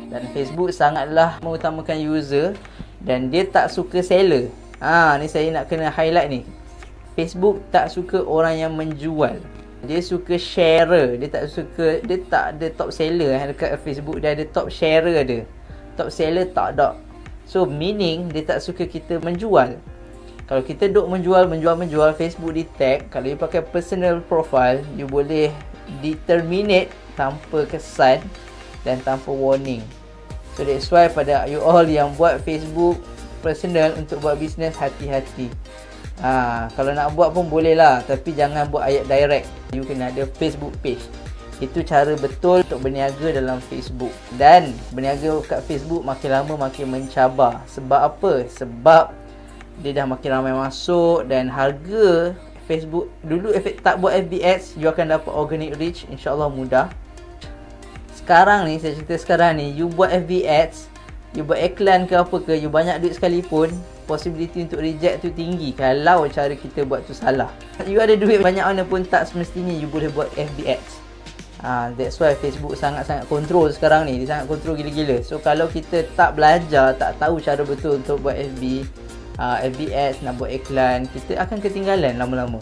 Dan Facebook sangatlah mengutamakan user dan dia tak suka seller. Ni saya nak kena highlight ni. Facebook tak suka orang yang menjual. Dia suka sharer. Dia tak ada top seller dekat Facebook. Dia ada top sharer ada. Top seller tak ada. So meaning dia tak suka kita menjual. Kalau kita duk menjual, Facebook di tag. Kalau you pakai personal profile, you boleh terminate tanpa kesan dan tanpa warning. So that's why pada you all yang buat Facebook personal untuk buat bisnes, hati-hati. Kalau nak buat pun boleh lah, tapi jangan buat ayat direct. You kena ada Facebook page. Itu cara betul untuk berniaga dalam Facebook. Dan berniaga kat Facebook makin lama makin mencabar. Sebab apa? Sebab dia dah makin ramai masuk dan harga Facebook dulu tak buat FB ads, you akan dapat organic reach, insyaAllah mudah. Sekarang ni, saya cerita sekarang ni, you buat FB ads, you buat iklan ke apa ke, you banyak duit sekalipun, possibility untuk reject tu tinggi kalau cara kita buat tu salah. You ada duit banyak mana pun tak semestinya you boleh buat FB ads. That's why Facebook sangat-sangat kontrol sekarang ni. Dia sangat kontrol gila-gila. So kalau kita tak belajar, tak tahu cara betul untuk buat FB ads, nak buat iklan, kita akan ketinggalan lama-lama.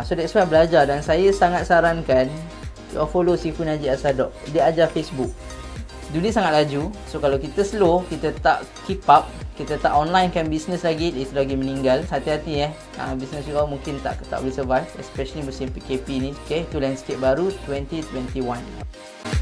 So that's why belajar. Dan saya sangat sarankan you follow Sifu Najib Asadok. Dia ajar Facebook. Dunia sangat laju. So kalau kita slow, kita tak keep up, kita tak online kan bisnes lagi, dia lagi meninggal. Hati-hati bisnes you all mungkin tak boleh survive, especially musim PKP ni. Okay, tu landscape baru 2021.